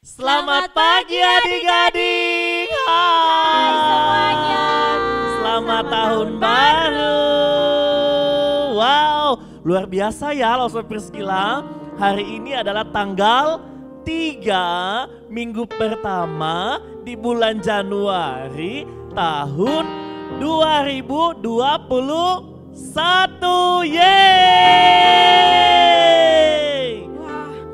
Selamat pagi adik-adik. Hai semuanya. Selamat tahun baru. Wow, luar biasa ya Lost Priscilla. Hari ini adalah tanggal 3 minggu pertama di bulan Januari tahun 2021. Yeay!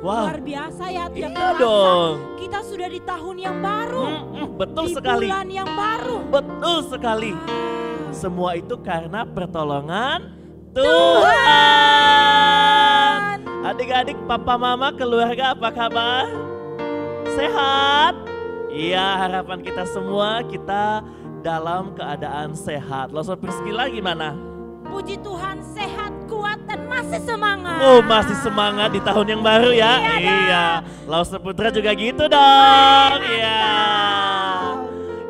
Wah, luar biasa ya, tidak Iya terasa. dong. Kita sudah di tahun yang baru. Betul di sekali. bulan yang baru. Betul sekali. Semua itu karena pertolongan Tuhan. Adik-adik, papa, mama, keluarga apa kabar? Sehat? Iya, harapan kita semua kita dalam keadaan sehat. Lost Priscilla gimana? Puji Tuhan, sehat, kuat, dan masih semangat. Oh, masih semangat di tahun yang baru ya? Iya. Lost Putra juga gitu dong. Iya.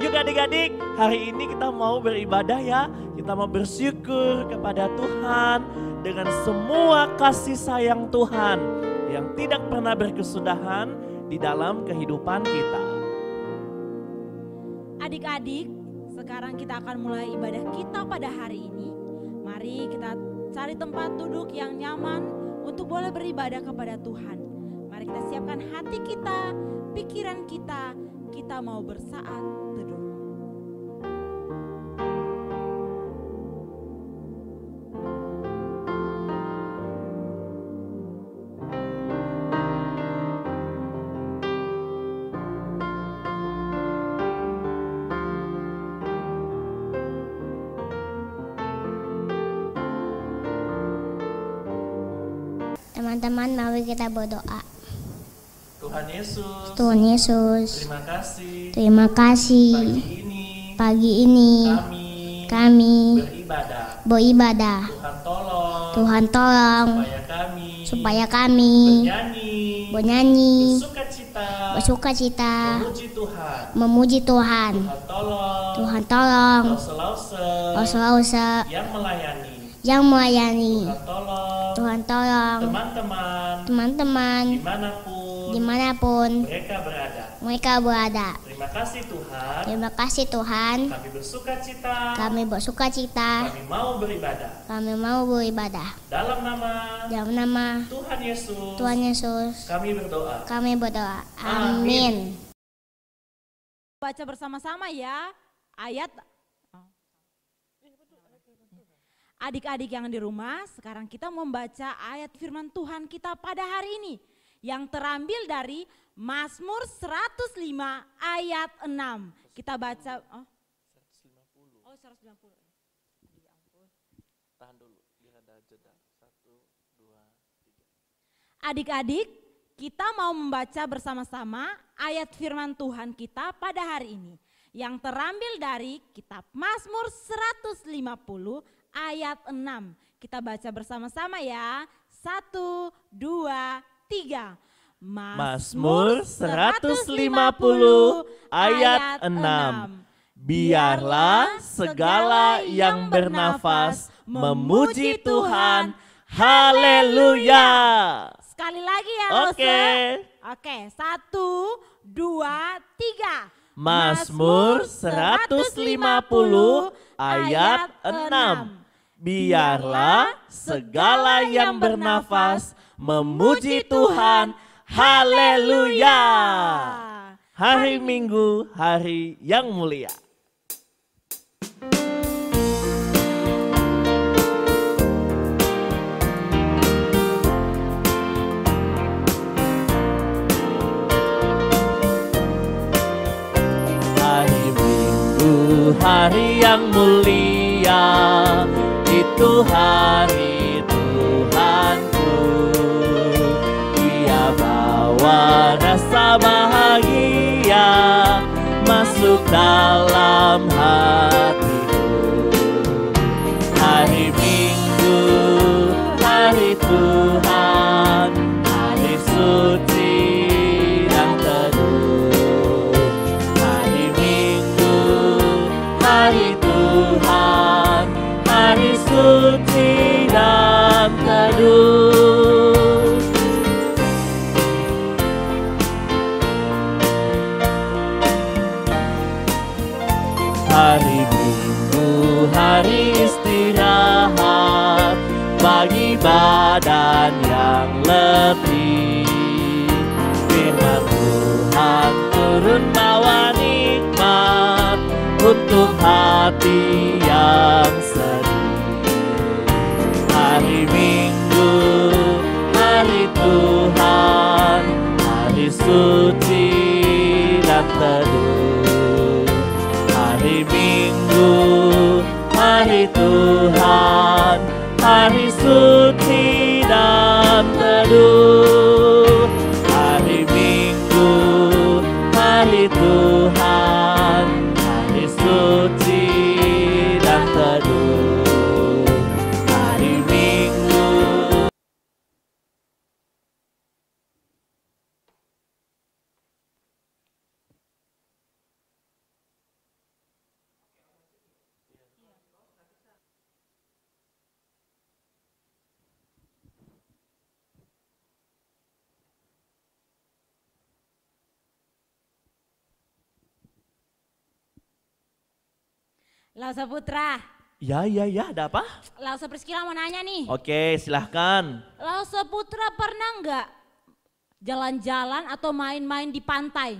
Yuk adik-adik, hari ini kita mau beribadah ya. Kita mau bersyukur kepada Tuhan dengan semua kasih sayang Tuhan yang tidak pernah berkesudahan di dalam kehidupan kita. Adik-adik, sekarang kita akan mulai ibadah kita pada hari ini. Mari kita cari tempat duduk yang nyaman untuk boleh beribadah kepada Tuhan. Mari kita siapkan hati kita, pikiran kita, kita mau bersaat teduh. Teman-teman, mari kita berdoa. Tuhan Yesus, Tuhan Yesus, terima kasih. terima kasih. Pagi ini kami beribadah. beribadah. Tuhan tolong Tuhan tolong supaya kami supaya kami bernyanyi, bernyanyi, bersuka cita, bersuka cita, memuji Tuhan. memuji Tuhan. Tuhan tolong, Tuhan tolong, Lause yang melayani. Tuhan tolong, teman-teman dimanapun mereka berada. mereka berada. Terima kasih Tuhan, Kami bersuka cita, kami mau beribadah. dalam nama Tuhan Yesus, kami berdoa. kami berdoa. Amin. Amin. Baca bersama-sama ya ayat. Adik-adik yang di rumah, sekarang kita membaca ayat firman Tuhan kita pada hari ini yang terambil dari Mazmur 105 ayat 6. Kita baca 150. Oh, 150. Ya ampun. Tahan dulu, biar ada jeda. 1, 2, 3. Adik-adik, kita mau membaca bersama-sama ayat firman Tuhan kita pada hari ini yang terambil dari kitab Mazmur 150 ayat 6. Kita baca bersama-sama ya. 1, 2, 3. Mazmur 150 ayat 6. Biarlah segala yang bernafas memuji Tuhan. Haleluya. Sekali lagi ya. Oke. Oke, 1, 2, 3. Mazmur 150 ayat 6. Biarlah segala yang bernafas memuji Tuhan. Haleluya. Hari Minggu, hari yang mulia. Hari Minggu, hari yang mulia, itu hari Tuhanku. Dia bawa rasa bahagia masuk dalam hatiku. Hari Minggu, hari Tuhan, hari suci yang teduh. Hari Minggu, hari Tuhan, hari suci dan teduh. hari istirahat bagi badan yang letih. Firman Tuhan turun bawa nikmat untuk hati yang sedih. Hari Minggu, hari Tuhan, hari suci dan teduh. Hari Minggu, hari Tuhan, hari suci dan teduh. Hari Minggu, hari Tuhan, hari suci dan teduh. Hari Minggu. Lausa Putra, Ya, ada apa? Lausa Priscila mau nanya nih. Oke, silahkan. Lausa Putra pernah nggak jalan-jalan atau main-main di pantai?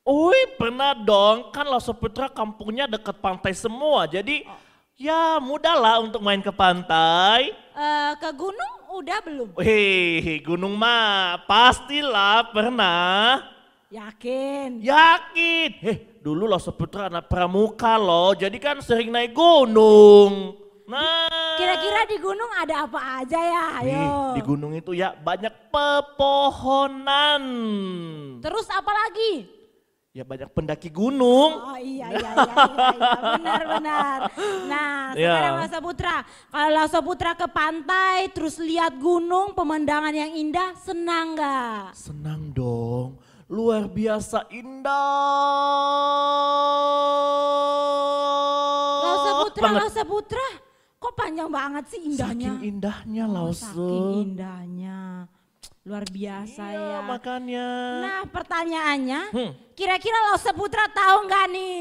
Ui, pernah dong. Kan Lausa Putra kampungnya dekat pantai semua. Jadi ya mudah lah untuk main ke pantai. Ke gunung udah belum? Wih, gunung mah pastilah pernah. Yakin? Yakin. Dulu Lausa Putra anak pramuka loh. Jadi kan sering naik gunung. Nah. Kira-kira di gunung ada apa aja ya? Ayo. Di gunung itu ya banyak pepohonan. Terus apa lagi? Ya banyak pendaki gunung. Oh iya, benar. Nah Ya. sekarang Lausa Putra, kalau Lausa Putra ke pantai terus lihat gunung, pemandangan yang indah, senang nggak? Senang dong. Luar biasa indah. Lausa Putra, kok panjang banget sih indahnya? Saking indahnya Lausa. Saking indahnya, luar biasa Iya, ya. makanya. Nah pertanyaannya, kira-kira Lausa Putra tahu nggak nih?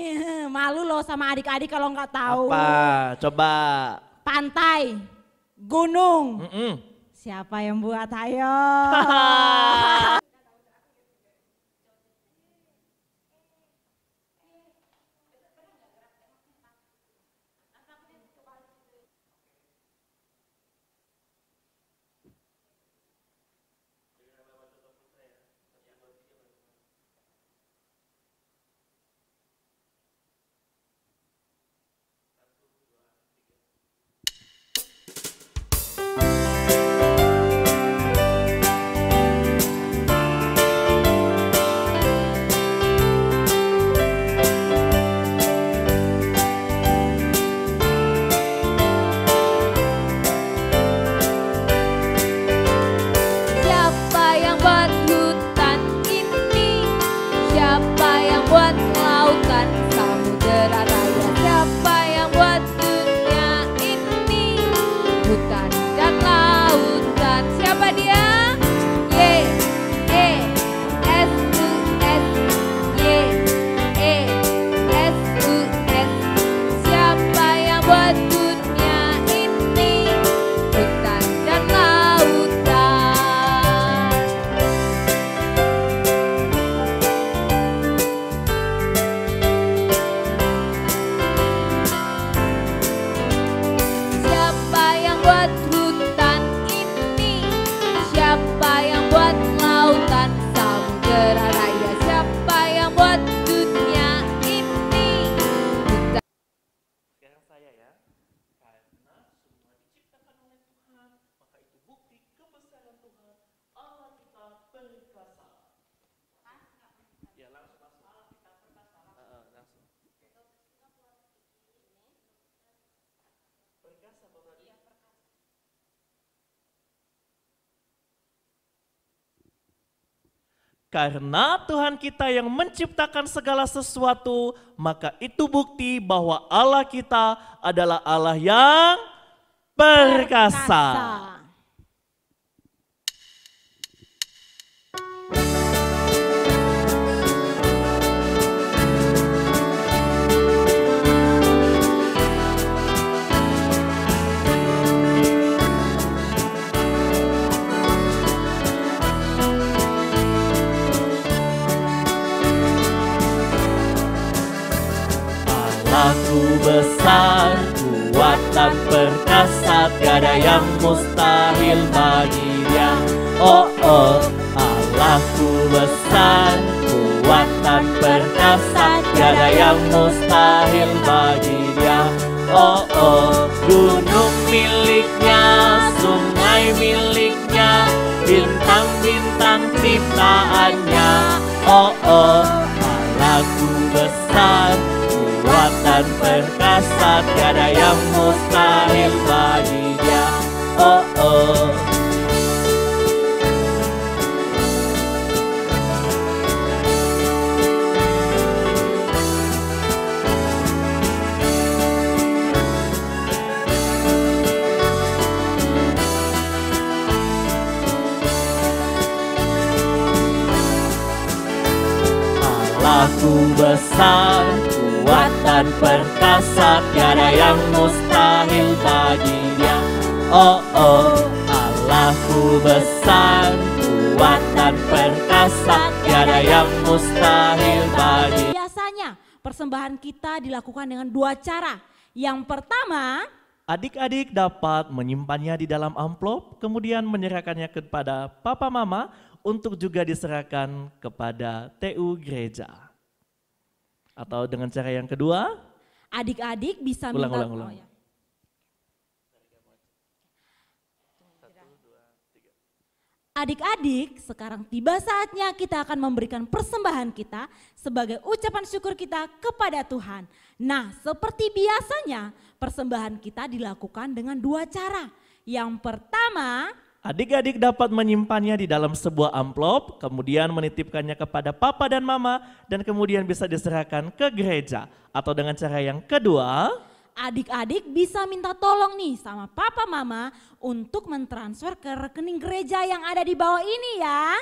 Malu loh sama adik-adik kalau nggak tahu. Apa? Coba. Pantai, gunung, Mm-mm. siapa yang buat? Ayo. Siapa yang buat hutan ini? Siapa yang buat lautan samudera raya? Siapa yang buat dunia ini? Hutan dan lautan. Siapa dia? Y E S U S. Y E S U S. Siapa yang buat dunia ini? Hutan dan lautan. Siapa yang buat hutan ini? Siapa yang buat lautan samudera raya? Siapa yang buat dunia ini? Hutan. Sekarang saya ya. Karena semua diciptakan oleh Tuhan, maka itu bukti kebesaran Tuhan. Allah kita perkasa. Ya langsung masuk. Allah kita perkasa. Langsung. Perkasa Bapak. Iya, perkasa. Karena Tuhan kita yang menciptakan segala sesuatu, maka itu bukti bahwa Allah kita adalah Allah yang perkasa. Allahku besar, kuat dan perkasa, tiada yang mustahil bagi Dia. Oh oh, Allahku besar, kuat dan perkasa, tiada yang mustahil bagi Dia. Oh oh, gunung miliknya, sungai miliknya, bintang-bintang ciptaannya. Oh oh, Allahku besar, kuat dan perkasa, tiada yang mustahil bagi Dia. Oh oh. Allahku besar, kuat dan perkasa, tiada yang mustahil bagi Dia. Oh oh, Allahku besar, kuat dan perkasa, tiada yang mustahil bagi. Biasanya persembahan kita dilakukan dengan dua cara. Yang pertama, Adik-adik dapat menyimpannya di dalam amplop, kemudian menyerahkannya kepada papa mama untuk juga diserahkan kepada TU gereja. Atau dengan cara yang kedua, adik-adik bisa ulang. Oh, ya. Adik-adik, sekarang tiba saatnya kita akan memberikan persembahan kita sebagai ucapan syukur kita kepada Tuhan. Nah, seperti biasanya persembahan kita dilakukan dengan dua cara. Yang pertama, adik-adik dapat menyimpannya di dalam sebuah amplop, kemudian menitipkannya kepada papa dan mama, dan kemudian bisa diserahkan ke gereja. Atau dengan cara yang kedua, adik-adik bisa minta tolong nih sama papa mama untuk mentransfer ke rekening gereja yang ada di bawah ini ya.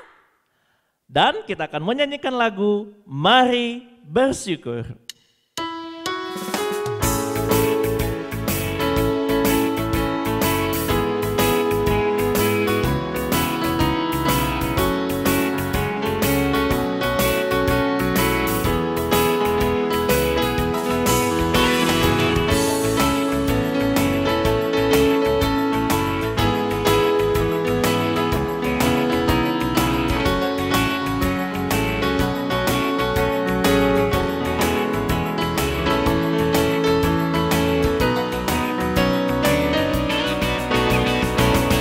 dan kita akan menyanyikan lagu Mari Bersyukur.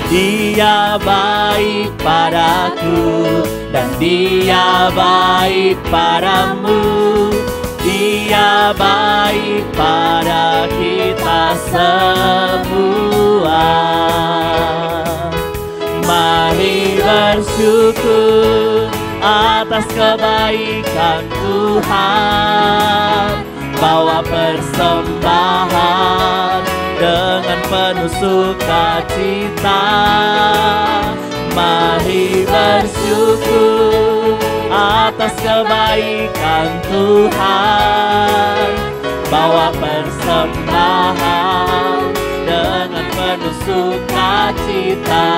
Dia baik padaku dan Dia baik padamu. Dia baik pada kita semua. Mari bersyukur atas kebaikan Tuhan. Bawa persembahan dengan penuh sukacita. Mari bersyukur atas kebaikan Tuhan. Bawa persembahan dengan penuh sukacita.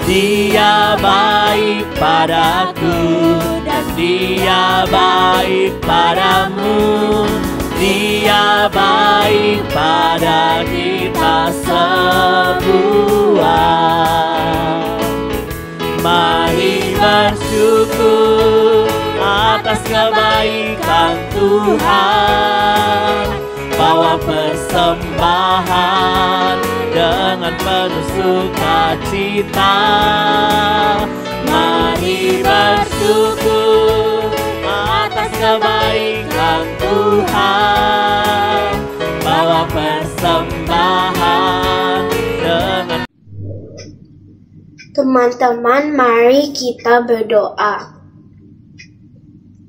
Dia baik padaku dan Dia baik padamu. Dia baik pada kita semua. Mari bersyukur atas kebaikan Tuhan. Bawa persembahan dengan penuh sukacita. Mari bersyukur atas kebaikan Tuhan. Bawa persembahan dengan. Teman-teman, mari kita berdoa.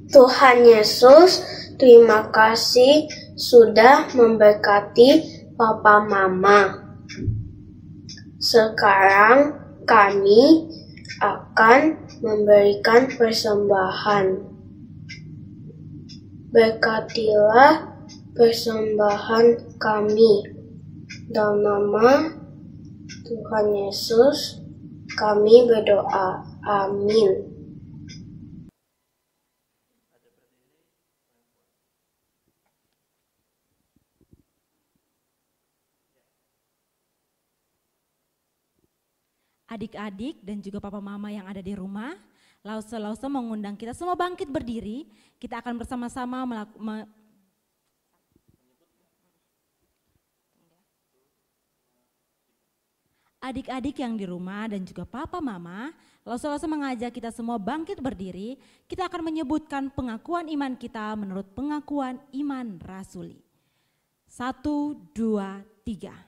Tuhan Yesus, terima kasih sudah memberkati Papa Mama. Sekarang kami akan memberikan persembahan. berkatilah persembahan kami. Dalam nama Tuhan Yesus kami berdoa. Amin. Adik-adik dan juga papa mama yang ada di rumah, Lause mengundang kita semua bangkit berdiri. Kita akan bersama-sama adik-adik yang di rumah dan juga papa mama, Lause mengajak kita semua bangkit berdiri. Kita akan menyebutkan pengakuan iman kita menurut pengakuan iman rasuli. 1, 2, 3.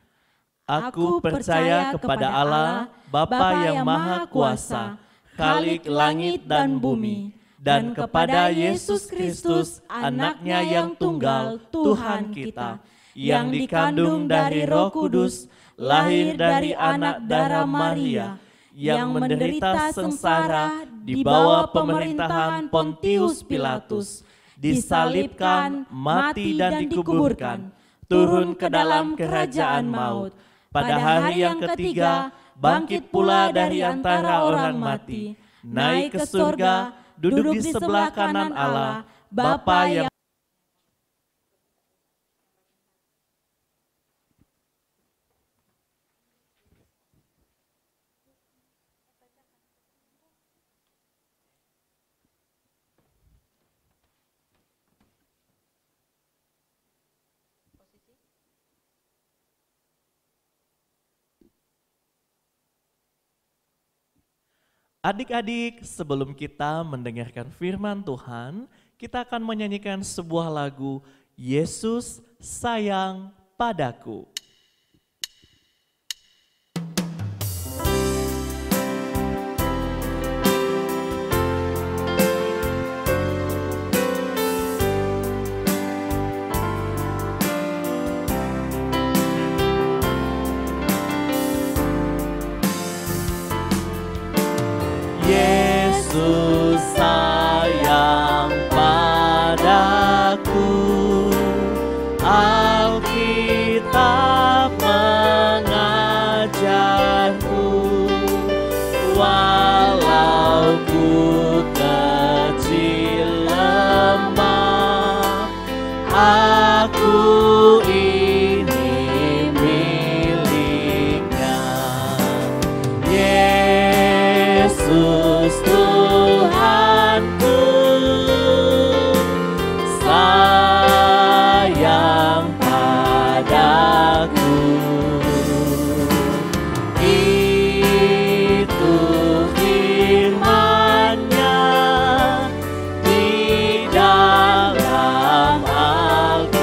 Aku percaya kepada Allah, Bapa yang Maha Kuasa, Khalik langit dan bumi, dan kepada Yesus Kristus, Anaknya yang tunggal, Tuhan kita, yang dikandung dari Roh Kudus, lahir dari anak darah Maria, yang menderita sengsara di bawah pemerintahan Pontius Pilatus, disalibkan, mati dan dikuburkan, turun ke dalam kerajaan maut. Pada hari yang ketiga, bangkit pula dari antara orang mati, naik ke surga, duduk di sebelah kanan Allah, Bapa yang Adik-adik, sebelum kita mendengarkan firman Tuhan, kita akan menyanyikan sebuah lagu, Yesus Sayang Padaku. Yesus sayang padaku, Alkitab mengajarku, walau ku kecil lemah, aku ini miliknya. Yesus Tuhanku, sayang padaku. Itu firman-Nya di dalam Alkitab.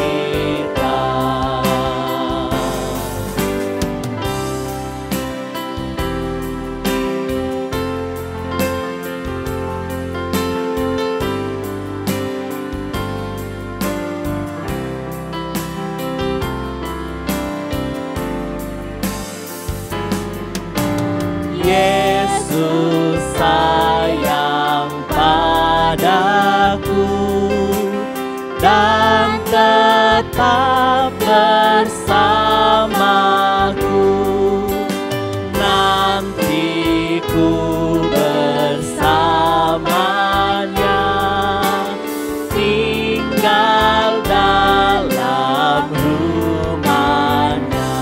Yesus sayang padaku dan tetap bersamaku. Nanti ku bersamanya, tinggal dalam rumahnya.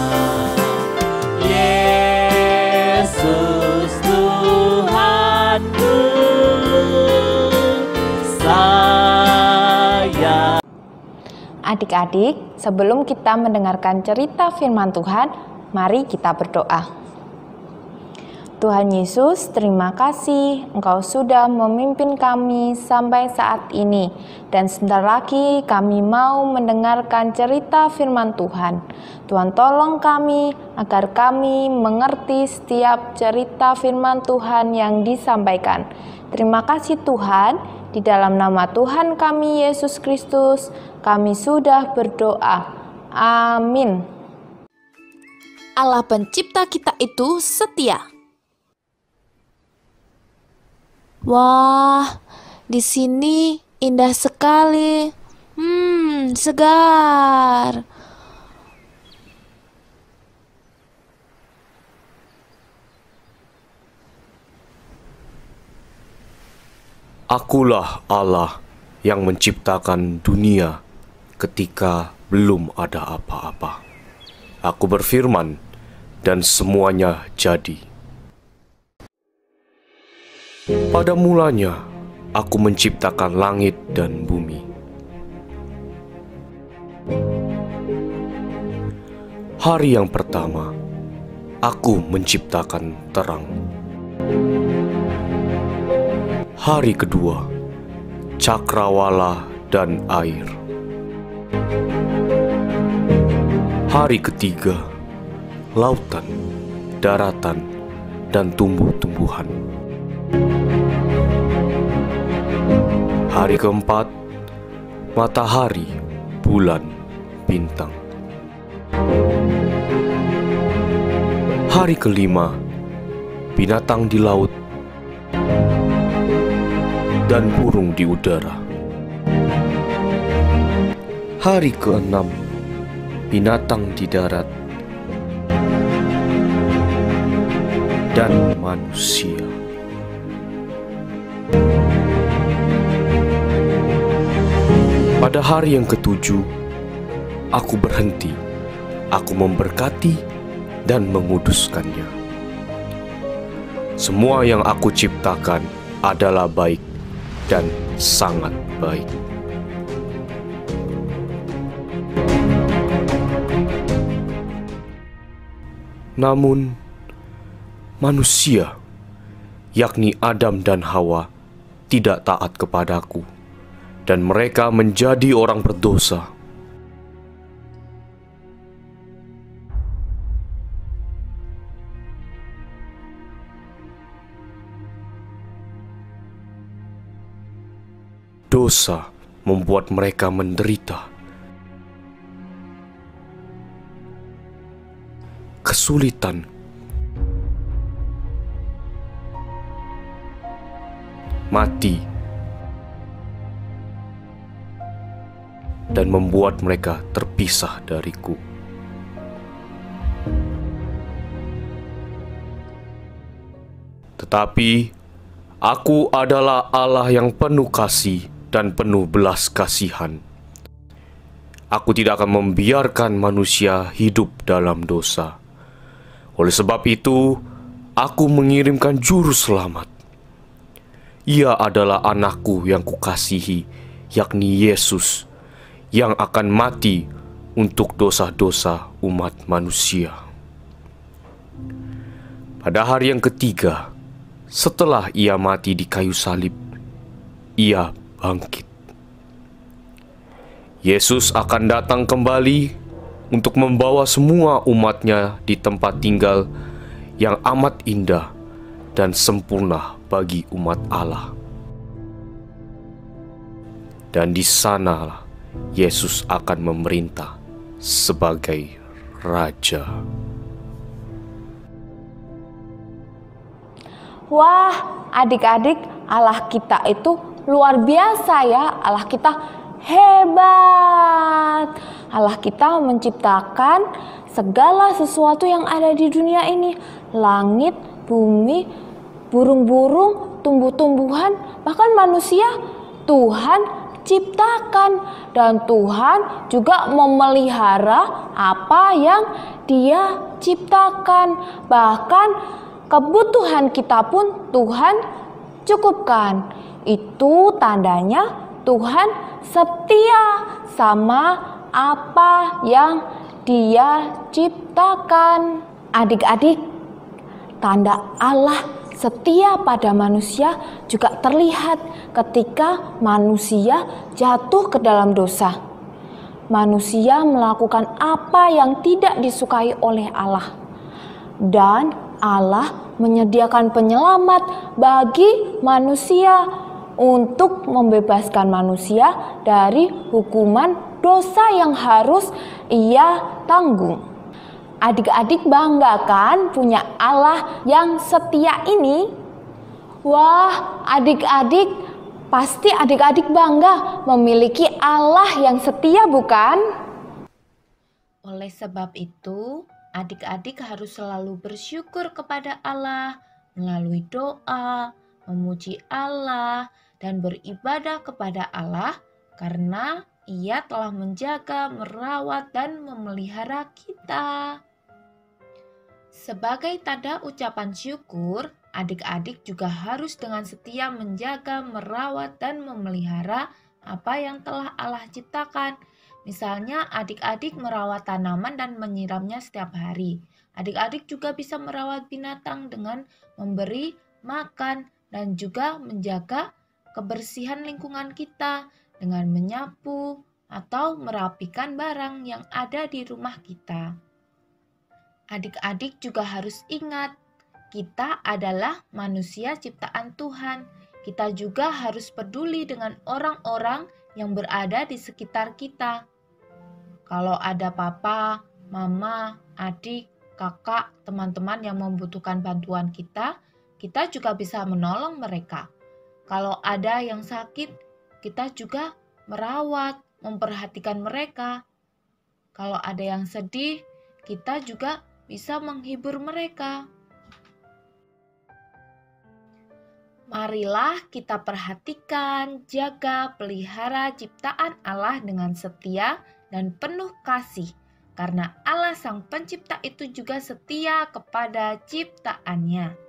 Yesus Tuhanku, sayang. Adik-adik, sebelum kita mendengarkan cerita firman Tuhan, mari kita berdoa. Tuhan Yesus, terima kasih Engkau sudah memimpin kami sampai saat ini. Dan sebentar lagi kami mau mendengarkan cerita firman Tuhan. Tuhan tolong kami agar kami mengerti setiap cerita firman Tuhan yang disampaikan. Terima kasih Tuhan, di dalam nama Tuhan kami Yesus Kristus, kami sudah berdoa. Amin. Allah pencipta kita itu setia. Wah, di sini indah sekali. Segar. Akulah Allah yang menciptakan dunia ketika belum ada apa-apa. Aku berfirman dan semuanya jadi. Pada mulanya aku menciptakan langit dan bumi. Hari yang pertama aku menciptakan terang. Hari kedua, cakrawala dan air. Hari ketiga, lautan, daratan, dan tumbuh-tumbuhan. Hari keempat, matahari, bulan, bintang. Hari kelima, binatang di laut dan burung di udara. Hari keenam, binatang di darat dan manusia. Pada hari yang ketujuh, aku berhenti. Aku memberkati dan menguduskannya. Semua yang aku ciptakan adalah baik dan sangat baik. Namun, manusia, yakni Adam dan Hawa, tidak taat kepadaku, dan mereka menjadi orang berdosa. Dosa membuat mereka menderita. Kesulitan, mati, dan membuat mereka terpisah dariku. Tetapi aku adalah Allah yang penuh kasih dan penuh belas kasihan. Aku tidak akan membiarkan manusia hidup dalam dosa. Oleh sebab itu, aku mengirimkan juru selamat. Ia adalah anakku yang kukasihi, yakni Yesus, yang akan mati untuk dosa-dosa umat manusia. Pada hari yang ketiga, setelah ia mati di kayu salib, ia bangkit. Yesus akan datang kembali untuk membawa semua umatnya di tempat tinggal yang amat indah dan sempurna bagi umat Allah. Dan di sanalah Yesus akan memerintah sebagai Raja. Wah, adik-adik, Allah kita itu luar biasa ya. Allah kita hebat. Allah kita menciptakan segala sesuatu yang ada di dunia ini. Langit, bumi, burung-burung, tumbuh-tumbuhan, bahkan manusia Tuhan ciptakan. Dan Tuhan juga memelihara apa yang Dia ciptakan. Bahkan kebutuhan kita pun Tuhan cukupkan. Itu tandanya Tuhan setia sama apa yang Dia ciptakan. Adik-adik, tanda Allah setia pada manusia juga terlihat ketika manusia jatuh ke dalam dosa. Manusia melakukan apa yang tidak disukai oleh Allah. Dan Allah menyediakan penyelamat bagi manusia untuk membebaskan manusia dari hukuman dosa yang harus ia tanggung. Adik-adik bangga kan punya Allah yang setia ini? Wah, adik-adik Pasti adik-adik bangga memiliki Allah yang setia, bukan? Oleh sebab itu, adik-adik harus selalu bersyukur kepada Allah melalui doa, memuji Allah, dan beribadah kepada Allah karena Ia telah menjaga, merawat, dan memelihara kita. Sebagai tanda ucapan syukur, adik-adik juga harus dengan setia menjaga, merawat, dan memelihara apa yang telah Allah ciptakan. Misalnya, adik-adik merawat tanaman dan menyiramnya setiap hari. Adik-adik juga bisa merawat binatang dengan memberi makan dan juga menjaga kebersihan lingkungan kita dengan menyapu atau merapikan barang yang ada di rumah kita. Adik-adik juga harus ingat, kita adalah manusia ciptaan Tuhan. Kita juga harus peduli dengan orang-orang yang berada di sekitar kita. Kalau ada papa, mama, adik, kakak, teman-teman yang membutuhkan bantuan kita juga bisa menolong mereka. Kalau ada yang sakit, kita juga merawat, memperhatikan mereka. Kalau ada yang sedih, kita juga bisa menghibur mereka. Marilah kita perhatikan, jaga, pelihara ciptaan Allah dengan setia dan penuh kasih, karena Allah Sang Pencipta itu juga setia kepada ciptaannya.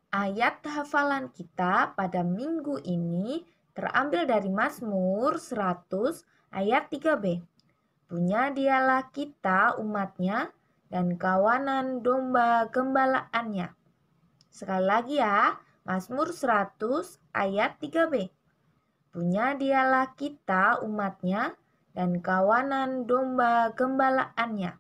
Ayat hafalan kita pada minggu ini terambil dari Mazmur 100 ayat 3b. Punya dialah kita umatnya dan kawanan domba gembalaannya. Sekali lagi ya, Mazmur 100 ayat 3b. Punya dialah kita umatnya dan kawanan domba gembalaannya.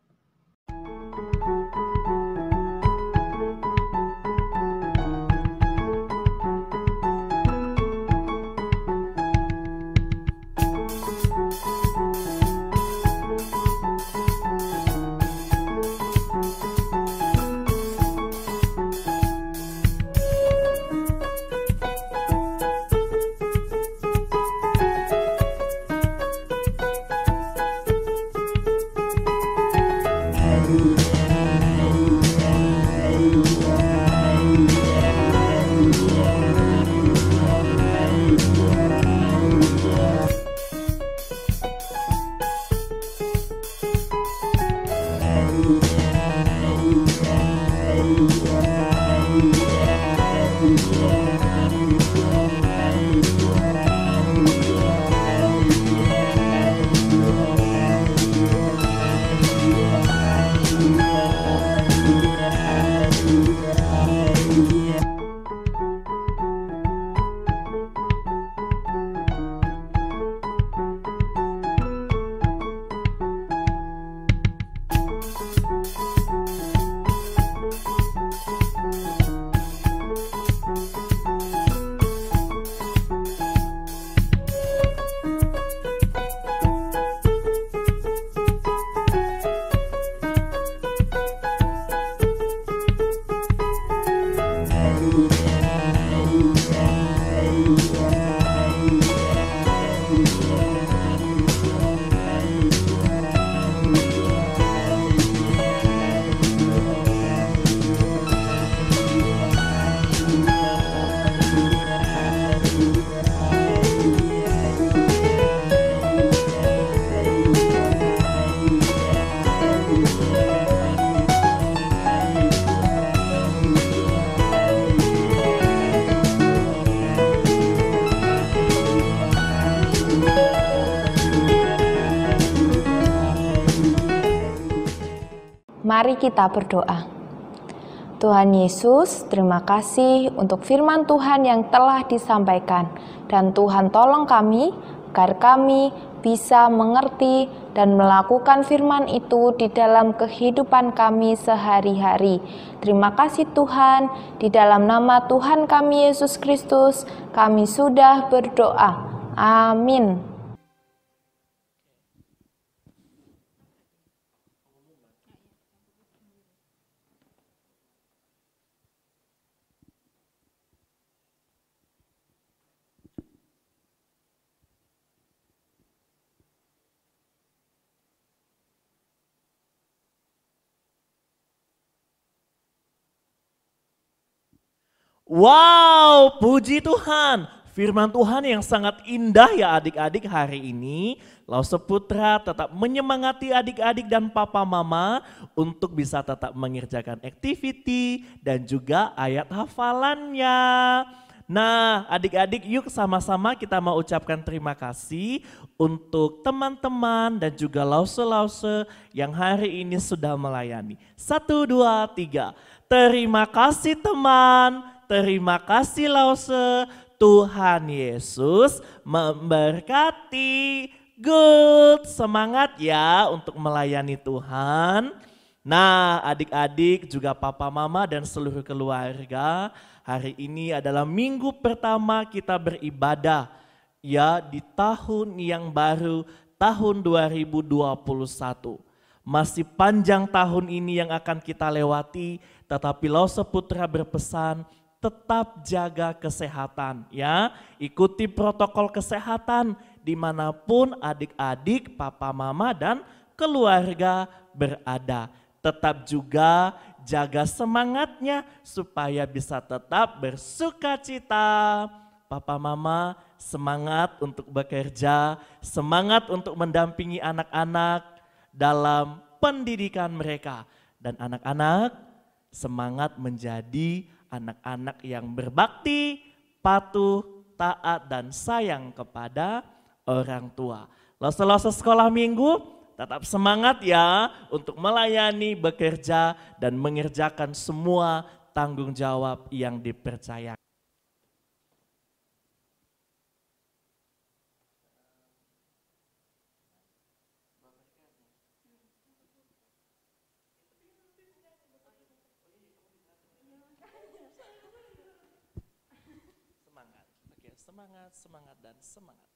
Mari kita berdoa. Tuhan Yesus, terima kasih untuk firman Tuhan yang telah disampaikan. Dan Tuhan tolong kami, agar kami bisa mengerti dan melakukan firman itu di dalam kehidupan kami sehari-hari. Terima kasih Tuhan, di dalam nama Tuhan kami Yesus Kristus, kami sudah berdoa. Amin. Wow, puji Tuhan. Firman Tuhan yang sangat indah ya adik-adik hari ini. Lause Putra tetap menyemangati adik-adik dan papa mama untuk bisa tetap mengerjakan activity dan juga ayat hafalannya. Nah adik-adik yuk sama-sama kita mau ucapkan terima kasih untuk teman-teman dan juga lause-lause yang hari ini sudah melayani. 1, 2, 3. Terima kasih teman, terima kasih lause. Tuhan Yesus memberkati. Good, semangat ya untuk melayani Tuhan. Nah adik-adik juga papa mama dan seluruh keluarga, hari ini adalah minggu pertama kita beribadah ya di tahun yang baru, tahun 2021. Masih panjang tahun ini yang akan kita lewati, tetapi Lause Putra berpesan tetap jaga kesehatan ya, ikuti protokol kesehatan dimanapun adik-adik, papa mama dan keluarga berada. Tetap juga jaga semangatnya supaya bisa tetap bersuka cita. Papa mama semangat untuk bekerja, semangat untuk mendampingi anak-anak dalam pendidikan mereka. Dan anak-anak semangat menjadi anak-anak yang berbakti, patuh, taat, dan sayang kepada orang tua. Lause-lause sekolah minggu tetap semangat ya untuk melayani, bekerja, dan mengerjakan semua tanggung jawab yang dipercayakan. Semangat, semangat, dan semangat.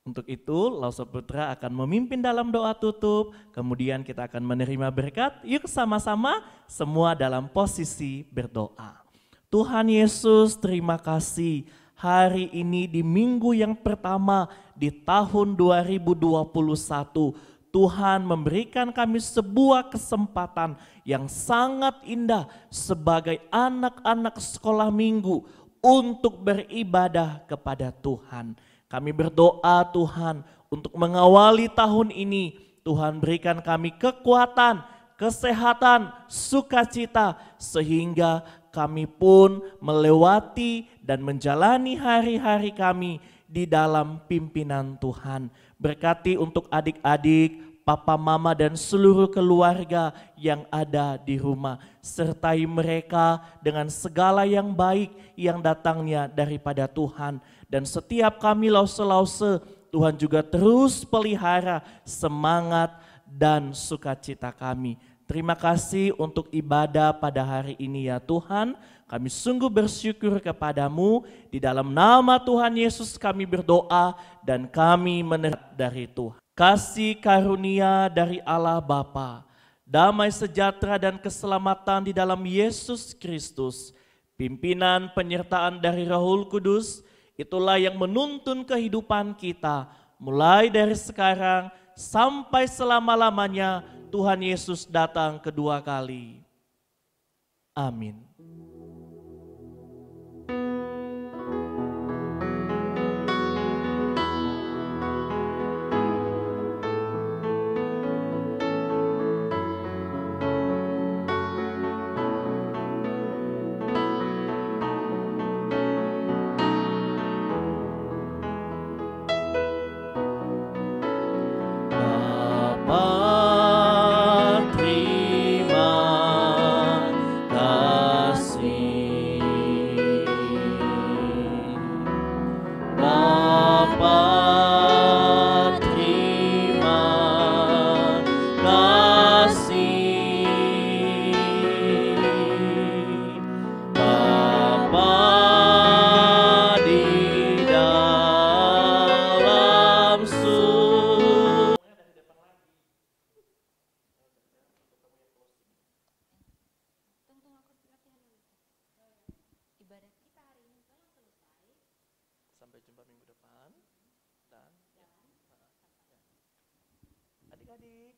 Untuk itu, Lause Putra akan memimpin dalam doa tutup, kemudian kita akan menerima berkat. Yuk sama-sama semua dalam posisi berdoa. Tuhan Yesus, terima kasih hari ini di minggu yang pertama di tahun 2021. Tuhan memberikan kami sebuah kesempatan yang sangat indah sebagai anak-anak sekolah minggu untuk beribadah kepada Tuhan. Kami berdoa Tuhan untuk mengawali tahun ini. Tuhan berikan kami kekuatan, kesehatan, sukacita sehingga kami pun melewati dan menjalani hari-hari kami di dalam pimpinan Tuhan. Berkati untuk adik-adik, papa mama dan seluruh keluarga yang ada di rumah. Sertai mereka dengan segala yang baik yang datangnya daripada Tuhan. Dan setiap kami lause-lause, Tuhan juga terus pelihara semangat dan sukacita kami. Terima kasih untuk ibadah pada hari ini ya Tuhan. Kami sungguh bersyukur kepadamu. Di dalam nama Tuhan Yesus kami berdoa dan kami menerima dari Tuhan. Kasih karunia dari Allah Bapa, damai sejahtera dan keselamatan di dalam Yesus Kristus, pimpinan penyertaan dari Roh Kudus, itulah yang menuntun kehidupan kita. Mulai dari sekarang sampai selama-lamanya Tuhan Yesus datang kedua kali. Amin. Sampai jumpa minggu depan dan adik-adik